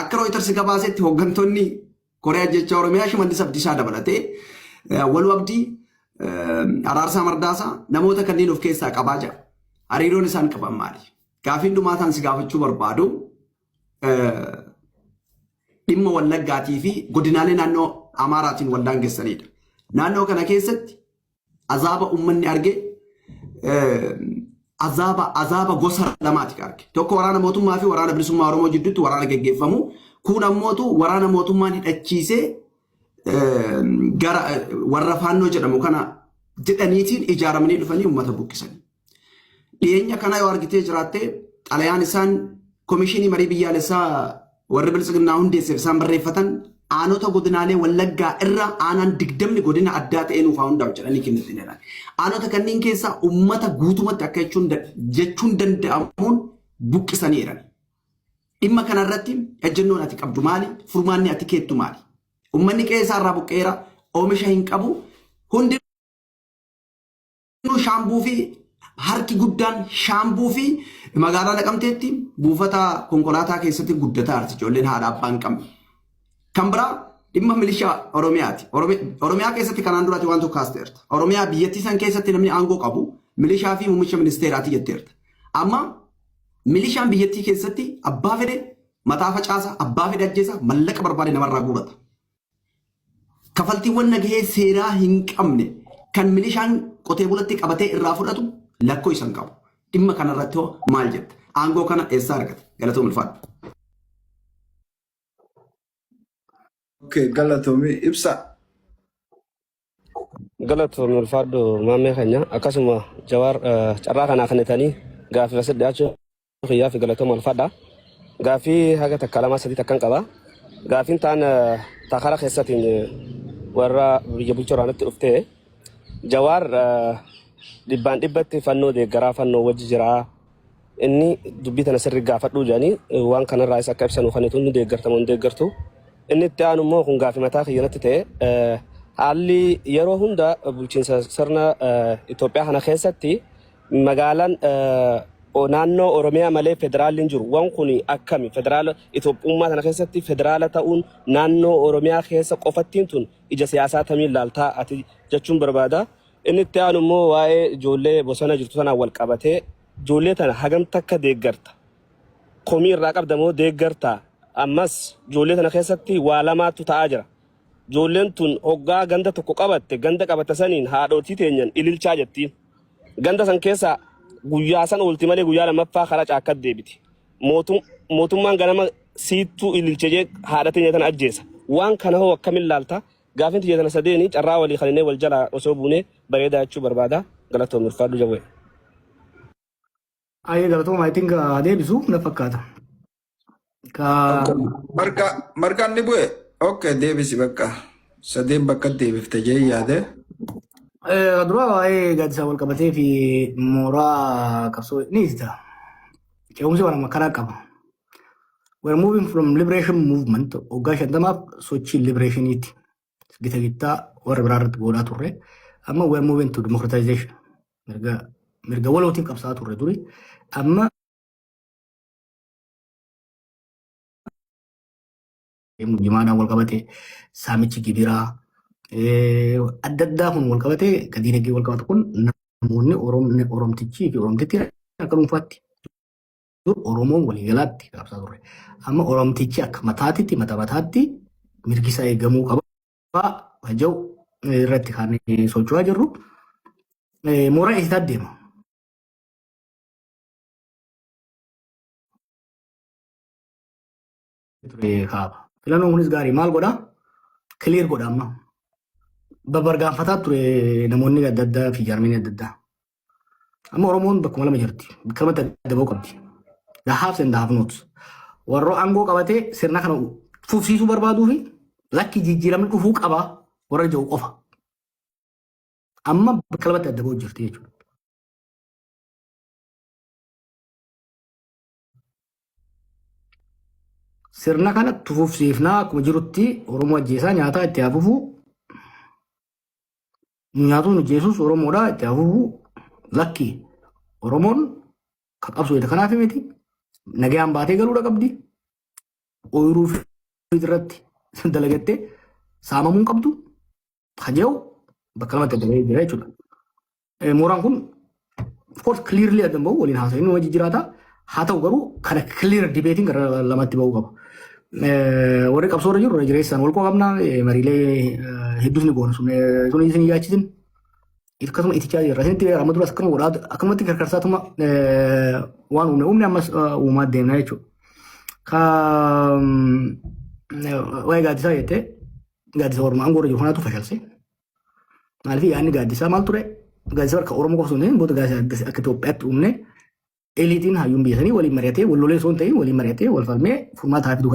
akka Reuters gabaasetti hooggantoonni Kooriyaa jecha Oromiyaa Shimallis Abdiisaa dabalatee Waluu Abdii Araarsaa Mardaasaa namoota kanneen of keessaa qabaa jira. Hariiroon isaan qaban maali? Gaafiin dhumaataan si gaafachuu barbaadu dhimma Wallaggaatii fi godinaalee naannoo Amaaraatiin wal daangessanidha. Naannoo kana keessatti azaaba uummanni arge azaaba gosa lamaati arge. Tokko waraana mootummaa fi waraana bilisummaa Oromoo jidduutti waraana geggeeffamu. Kun ammoo waraana mootummaan hidhachiisee gara warra faannoo jedhamu kana jedhaniitiin ijaaramanii dhufanii uummata buqqisanii. Dhiyeenya kana yoo argitee jiraatte xalayaan isaan komishinii marii biyyaalessaa warri bilisiginnaa hundeesseef isaan barreeffatan aanota godinaalee Wallaggaa irra aanaan 20 godina addaa ta'ee nuufaa hundaa'u jedhanii kennitinedha. Aanota kanneen keessaa uummata guutumatti akka jechuun danda'amuun buqqisanii jiran. Dhimma kanarratti ejjennoon ati qabdu maali? Furmaanni ati keettu maali? Uummanni qe'ee irraa buqqeera, oomisha hin qabu, hundi shaambuu fi harki guddaan shaambuu fi magaalaa Naqamteetti buufata konkolaataa keessatti guddataa arti ijoolleen haadha abbaan qabne. Kan biraa dhimma milishaa Oromiyaati. Oromiyaa keessatti kanaan duraati waan tokko kaasteerta. Oromiyaa biyyattii san keessatti namni aangoo qabu milishaa fi muummicha ministeeraati jetteerta. Amma milishaan biyyattii keessatti abbaa fedhe mataa facaasa, abbaa fedhe ajjeesa, mallaqa barbaade namarraa guurata. Kafaltiiwwan nagahee seeraa hin qabne kan milishaan qotee bulatti qabatee irraa fudhatu lakkoo isan qabu. Dhimma kanarratti hoo maal jetta? Aangoo kana eessaa argate? Galatoom ulfaadha. Okay, galatoomii ibsa. Galatoomii ulfaadhu maammee keenya akkasuma Jawaar carraa kanaa kanatanii gaaffii asii dhiyaachuu xiyyaa fi galatooma ulfaadha. Gaaffii haga takka lama sadii takkan qaba. Gaaffiin ta'an takara keessatiin warra biyya bulchuu irraanitti dhuftee Jawaar dhibbaan dhibbatti fannoo deeggaraa fannoo wajji jiraa. Inni dubbii tana sirrii gaafadhuu jedhanii waan kanarraa isa akka ibsan uffannetu inni deeggartamu hin deeggartu. Inni itti aanu immoo kun gaaffii mataa kiyyanatti ta'e haalli yeroo hunda bulchiinsa sirna Itoophiyaa kana keessatti magaalaan naannoo Oromiyaa malee federaalliin jiru. Waan kun akkami federaala Itoophiyaa kana keessatti federaala ta'uun naannoo Oromiyaa keessa qofattiin tun ija siyaasaa tamiin laaltaa ati jechuun barbaada. Inni itti aanu immoo waa'ee ijoollee bosona jirtu sanaan wal qabatee ijoollee tana hagam takka deeggarta. Komii irraa qabdamoo deeggarta. Ammas ijoollee tana keessatti waa lamaatu ta'aa jira. Ijoolleen tun hoggaa ganda tokko qabatte ganda qabatte saniin haadhotii teenyan ililchaa jettiin. Ganda san keessa guyyaa san oolti malee guyyaa lammaffaa karaa caakkat deebiti. Mootummaan ganama siittuu ililchee haadha teenya tana ajjeesa. Waan kana hoo akkamiin laalta? Gaaffiin tiyya tana sadeeni carraa walii kaninee wal jala osoo buunee bareedaa jechuu barbaada. Galatoomii ulfaadhu jawwee. Ayyee galatooma I think deebisu na fakkaata. Markaan ni bu'e. Okay, deebisi bakka. Sadeen bakka deebifte jee yaade. Dura waa'ee gaaddisaa wal qabatee fi mooraa qabsoo ni ibsita. Ce'umsi waan amma karaa qaba. We're moving from liberation movement waggaa 50 sochii liberationiiti. Gita gittaa warra biraa irratti godhaa turre. Amma we're moving to democratization. Mirga walootiin qabsaa turre duri. Amma jimaadhaan wal qabatee saamichi gibiraa adda addaa kun wal qabatee gadi nagee wal qabatu kun namoonni Oromtichii fi Oromtitti akka dhuunfaatti Oromoon waliigalaatti qabsaa turre. Amma Oromtichi akka mataatitti mataatti mirgisaa eegamuu qaba. Haja'u irratti kan socho'aa jirru mooraa eessisaa deema. Filannoon kunis gaarii maal godhaa? Clear godha amma. Babargaanfataa ture namoonni adda addaa fi jaarmanii adda addaa. Amma Oromoon bakkuma lama jirti. Bakka lamatti adda ba'uu qabdi. The haves and the have nots. Warra aangoo qabatee sirna kana fufsiisuu barbaaduu fi lakki jijjiiramni dhufuu qabaa warra jiru qofa. Amma bakka lamatti adda ba'uu jirti jechuudha. Sirna kana fufsiifnaa akkuma jirutti Oromoo ajjeesaa nyaataa itti hafuufuu nyaatuun ajjeesuus Oromoodhaa itti hafuufuu lakki Oromoon kan qabsoo kanaaf miti nagayaan baatee galuudha qabdi. ooyiruu fi irratti dalagattee saamamuun qabdu haja'u bakka lamatti adda bahee jira jechuudha. Mooraan kun of course clearly adda bahu waliin haasa'in nama jijjiirata haa ta'u garuu kana clear debating gara lamatti bahuu qaba. Warri qabsoo irra jiru jireessaan wal qabna mariilee hedduus ni goona sun isin yaachisin akkasuma itichaa jirra isinitti amma duras akkuma godhaa akkumatti gargaarsaatuma waan uumne ammas uumaa deemna jechuudha. Waa'ee gaaddisaa jettee gaaddisa ormaa aangoo irra jiru kanaatu fashalse. Maaliif yaadni gaaddisaa maal ture? Gaaddisa harka Oromoo qofa osoo hin ta'in booda gaaddisa akka Itoophiyaatti uumne eliitiin hayyuun biyya sanii waliin mari'atee wal lolee osoo hin ta'in waliin mari'atee wal falmee furmaata haa fidu